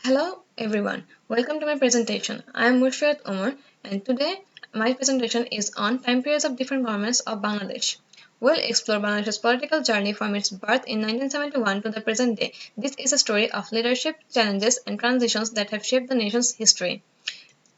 Hello everyone, welcome to my presentation. I am Mushfirat Omar and today my presentation is on time periods of different governments of Bangladesh. We'll explore Bangladesh's political journey from its birth in 1971 to the present day. This is a story of leadership, challenges and transitions that have shaped the nation's history.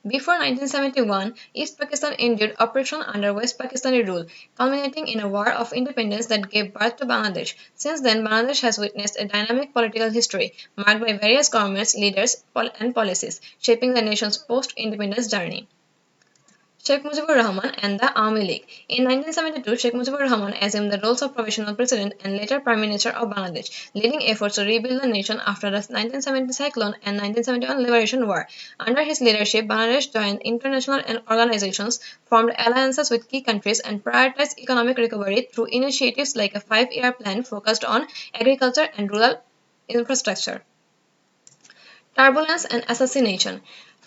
Before 1971, East Pakistan endured oppression under West Pakistani rule, culminating in a war of independence that gave birth to Bangladesh. Since then, Bangladesh has witnessed a dynamic political history, marked by various governments, leaders, and policies, shaping the nation's post-independence journey. Sheikh Mujibur Rahman and the Army League. In 1972, Sheikh Mujibur Rahman assumed the roles of provisional president and later Prime Minister of Bangladesh, leading efforts to rebuild the nation after the 1970 cyclone and 1971 Liberation War. Under his leadership, Bangladesh joined international organizations, formed alliances with key countries, and prioritized economic recovery through initiatives like a five-year plan focused on agriculture and rural infrastructure. Turbulence and assassination.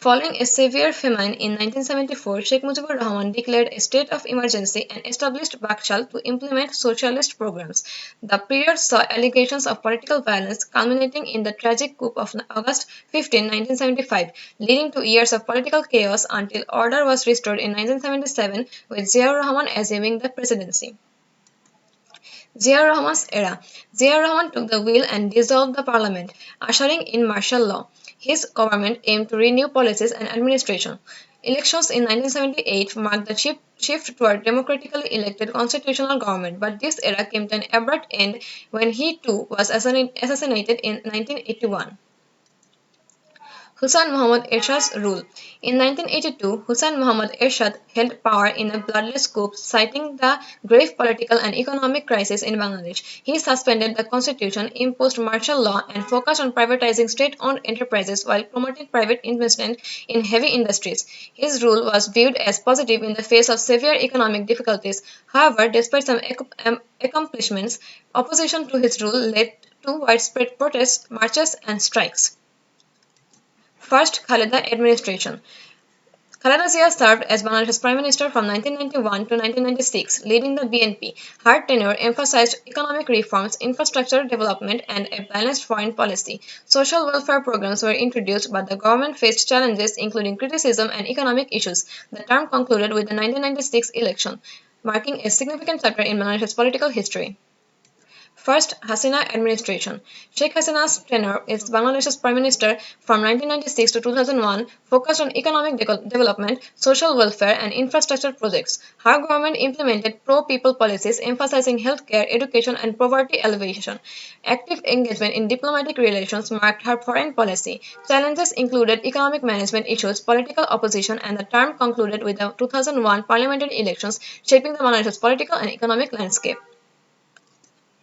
Following a severe famine in 1974, Sheikh Mujibur Rahman declared a state of emergency and established Bakshal to implement socialist programs. The period saw allegations of political violence culminating in the tragic coup of August 15, 1975, leading to years of political chaos until order was restored in 1977 with Ziaur Rahman assuming the presidency. Ziaur Rahman's era. Ziaur Rahman took the wheel and dissolved the parliament, ushering in martial law. His government aimed to renew policies and administration. Elections in 1978 marked the shift toward democratically elected constitutional government, but this era came to an abrupt end when he too was assassinated in 1981. Hussain Muhammad Ershad's rule. In 1982, Hussain Muhammad Ershad held power in a bloodless coup, citing the grave political and economic crisis in Bangladesh. He suspended the constitution, imposed martial law, and focused on privatizing state-owned enterprises while promoting private investment in heavy industries. His rule was viewed as positive in the face of severe economic difficulties. However, despite some accomplishments, opposition to his rule led to widespread protests, marches, and strikes. First Khaleda administration. Khaleda Zia served as Bangladesh's Prime Minister from 1991 to 1996, leading the BNP. Her tenure emphasized economic reforms, infrastructure development, and a balanced foreign policy. Social welfare programs were introduced, but the government faced challenges including criticism and economic issues. The term concluded with the 1996 election, marking a significant chapter in Bangladesh's political history. First Hasina administration. Sheikh Hasina's tenure as Bangladesh's Prime Minister from 1996 to 2001 focused on economic development, social welfare, and infrastructure projects. Her government implemented pro-people policies emphasizing healthcare, education, and poverty alleviation. Active engagement in diplomatic relations marked her foreign policy. Challenges included economic management issues, political opposition, and the term concluded with the 2001 parliamentary elections, shaping the Bangladesh's political and economic landscape.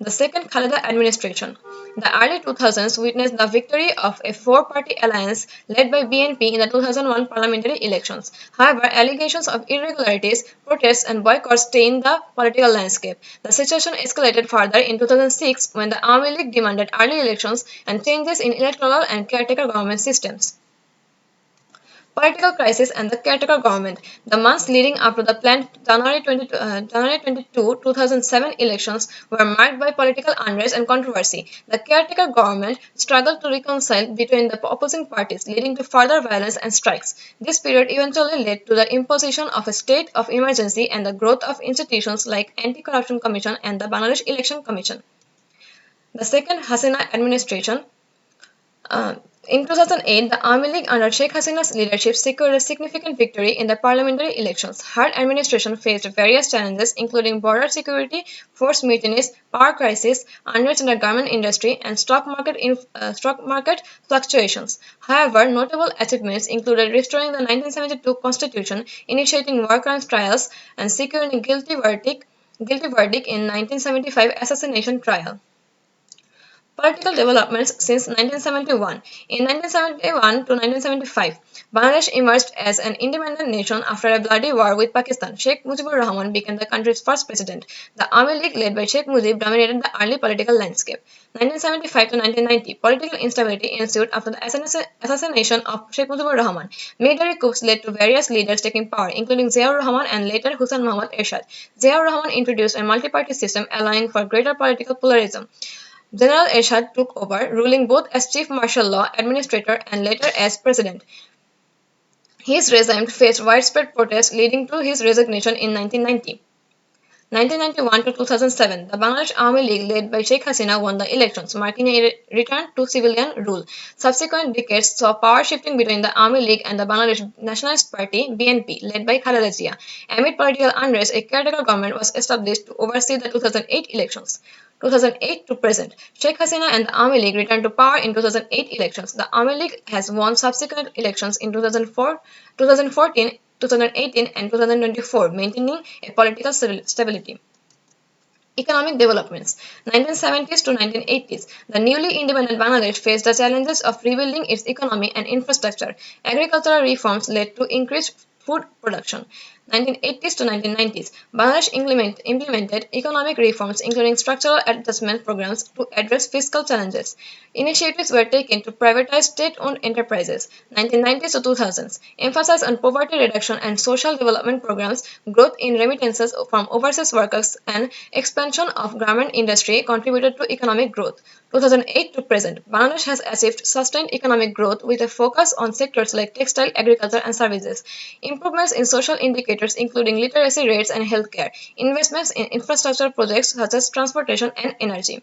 The second Khaleda administration. The early 2000s witnessed the victory of a four-party alliance led by BNP in the 2001 parliamentary elections. However, allegations of irregularities, protests, and boycotts stained the political landscape. The situation escalated further in 2006 when the Army League demanded early elections and changes in electoral and caretaker government systems. Political crisis and the caretaker government. The months leading up to the planned January 22, 2007 elections were marked by political unrest and controversy. The caretaker government struggled to reconcile between the opposing parties, leading to further violence and strikes. This period eventually led to the imposition of a state of emergency and the growth of institutions like Anti-Corruption Commission and the Bangladesh Election Commission. The second Hasina administration. uh, in 2008, the Army League under Sheikh Hasina's leadership secured a significant victory in the parliamentary elections. Her administration faced various challenges, including border security, forced mutinies, power crisis, unrest in the garment industry, and stock market fluctuations. However, notable achievements included restoring the 1972 constitution, initiating war crimes trials, and securing a guilty verdict in 1975 assassination trial. Political developments since 1971. In 1971 to 1975, Bangladesh emerged as an independent nation after a bloody war with Pakistan. Sheikh Mujibur Rahman became the country's first president. The Army League led by Sheikh Mujib dominated the early political landscape. 1975 to 1990, political instability ensued after the assassination of Sheikh Mujibur Rahman. Military coups led to various leaders taking power, including Ziaur Rahman and later Hussain Muhammad Ershad. Ziaur Rahman introduced a multi-party system allowing for greater political pluralism. General Ershad took over, ruling both as chief martial law administrator and later as president. His regime faced widespread protests, leading to his resignation in 1990. 1991 to 2007, the Bangladesh Army League led by Sheikh Hasina won the elections, marking a return to civilian rule. Subsequent decades saw power shifting between the Army League and the Bangladesh Nationalist Party (BNP), led by Khaleda Zia. Amid political unrest, a caretaker government was established to oversee the 2008 elections. 2008 to present, Sheikh Hasina and the Army League returned to power in 2008 elections. The Army League has won subsequent elections in 2004, 2014, 2018 and 2024, maintaining a political stability. Economic developments 1970s to 1980s. The newly independent Bangladesh faced the challenges of rebuilding its economy and infrastructure. Agricultural reforms led to increased food production. 1980s to 1990s. Bangladesh implemented economic reforms, including structural adjustment programs to address fiscal challenges. Initiatives were taken to privatize state owned enterprises. 1990s to 2000s. Emphasis on poverty reduction and social development programs, growth in remittances from overseas workers, and expansion of garment industry contributed to economic growth. 2008 to present, Bangladesh has achieved sustained economic growth with a focus on sectors like textile, agriculture, and services. Improvements in social indicators, including literacy rates and healthcare. Investments in infrastructure projects such as transportation and energy.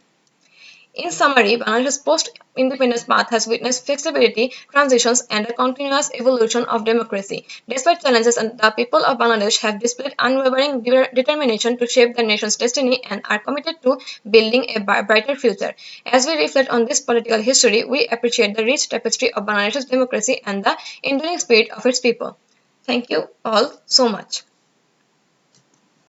In summary, Bangladesh's post-independence path has witnessed flexibility, transitions, and a continuous evolution of democracy. Despite challenges, the people of Bangladesh have displayed unwavering determination to shape their nation's destiny and are committed to building a brighter future. As we reflect on this political history, we appreciate the rich tapestry of Bangladesh's democracy and the enduring spirit of its people. Thank you all so much.